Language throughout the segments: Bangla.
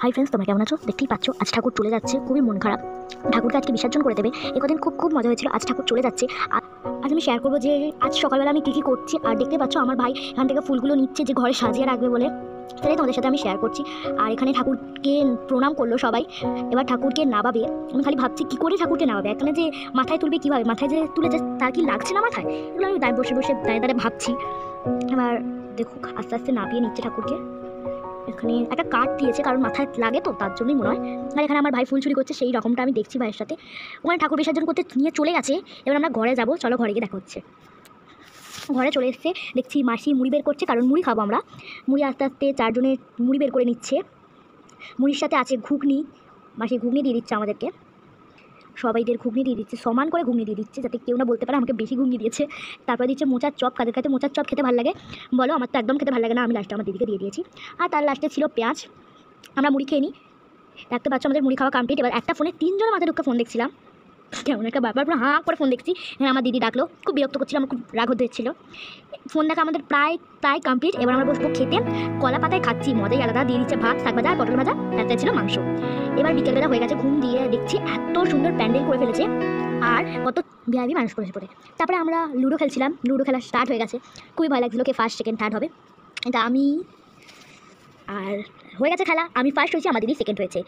হাই ফ্রেন্ডস, তোমরা কেমন আছো? দেখতেই পাচ্ছ আজ ঠাকুর চলে যাচ্ছে, খুবই মন খারাপ। ঠাকুরকে আজকে বিসর্জন করে দেবে। একদিন খুব মজা হয়েছিল, আজ ঠাকুর চলে যাচ্ছে। আজ আমি শেয়ার করবো যে আজ সকালবেলা আমি কী করছি। আর দেখতে পাচ্ছ আমার ভাই এখান থেকে ফুলগুলো নিচ্ছে যে ঘরে সাজিয়ে রাখবে বলে, সেটাই তোমাদের সাথে আমি শেয়ার করছি। আর এখানে ঠাকুরকে প্রণাম করলো সবাই। এবার ঠাকুরকে নামাবে। আমি খালি ভাবছি কী করে ঠাকুরকে নামাবে। এখানে যে মাথায় তুলবে কীভাবে, মাথায় যে তুলে যে তার কি লাগছে না মাথায়, এগুলো আমি বসে দাঁড়িয়ে ভাবছি। এবার দেখুক আস্তে আস্তে নামিয়ে নিচ্ছে ঠাকুরকে। এখানে একটা কাঠ দিয়েছে, কারণ মাথায় লাগে তো, তার জন্যই মনে হয়। আর এখানে আমার ভাই ফুল চুরি করছে, সেই রকমটা আমি দেখছি ভাইয়ের সাথে। ওখানে ঠাকুর বিসর্জন করতে নিয়ে চলে গেছে। এবার আমরা ঘরে যাব, চলো ঘরে গিয়ে দেখা হচ্ছে। ঘরে চলে এসছে, দেখছি মাসি মুড়ি বের করছে, কারণ মুড়ি খাবো আমরা। মুড়ি আস্তে আস্তে চারজনে মুড়ি বের করে নিচ্ছে। মুড়ির সাথে আছে ঘুগনি, মাসি ঘুগনি দিয়ে দিচ্ছে আমাদেরকে। সবাইদের ঘুগনি দিয়ে দিচ্ছে, সমান করে ঘুগনি দিয়ে দিচ্ছে, যাতে কেউ না বলতে পারে আমাকে বেশি ঘুগনি দিয়েছে। তারপরে দিচ্ছে মোচার চপ। কাদের কাছে মোচার চপ খেতে ভালো লাগে বলো? আমার তো একদম খেতে ভালো লাগে না, আমি লাস্টে আমার দিদিকে দিয়ে দিয়েছি। আর তার লাস্টে ছিল পেঁয়াজ। আমরা মুড়ি খেয়ে নিই। দেখতে পাচ্ছ আমাদের মুড়ি খাওয়া কমপ্লিট। এবার একটা ফোনে তিনজনের মাথায় ঢুকে ফোন দেখছিলাম, কেমন একটা ব্যাপার, পুরো হাঁ করে ফোন দেখছি। হ্যাঁ, আমার দিদি ডাকলো, খুব বিরক্ত করছিল, আমার খুব রাগ হতে হচ্ছিলো। ফোন দেখা আমাদের প্রায় কমপ্লিট। এবার আমরা বসবো খেতে। কলা পাতায় খাচ্ছি, মজাই আলাদা। দিয়ে দিচ্ছে ভাত, শাক ভাজা, পটল ভাজা, একটা ছিল মাংস। এবার বিকেলবেলা হয়ে গেছে, ঘুম দিয়ে দেখছি এত সুন্দর প্যান্ডেল করে ফেলেছে আর কত ভিআইপি মানুষ করেছে পরে। তারপরে আমরা লুডো খেলছিলাম, লুডো খেলা স্টার্ট হয়ে গেছে। খুবই ভয় লাগছিলো কে ফার্স্ট সেকেন্ড থার্ড হবে। এটা আমি, আর হয়ে গেছে খেলা। আমি ফার্স্ট হয়েছি, আমার দিদি সেকেন্ড হয়েছে।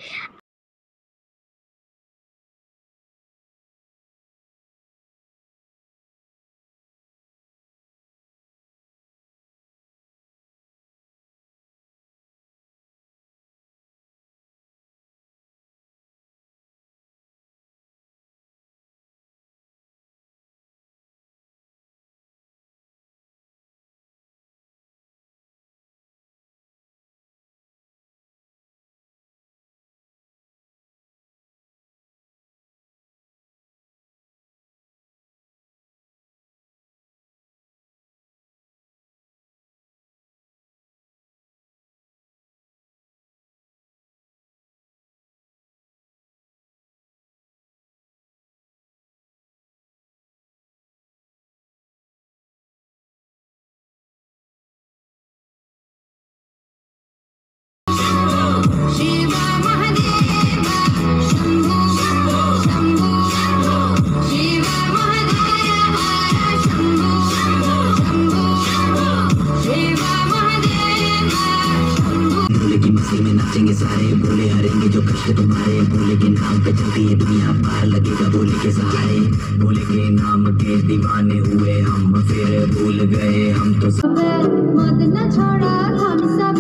में नाचेंगे सारे, बोले हारेंगे जो कष्ट तुम्हारे। बोले के नाम पे चलती है दुनिया, पार लगेगा बोले के सहारे। बोले के नाम के दीवाने हुए हम, फिर भूल गए हम तो। मत न छोड़ा हम सब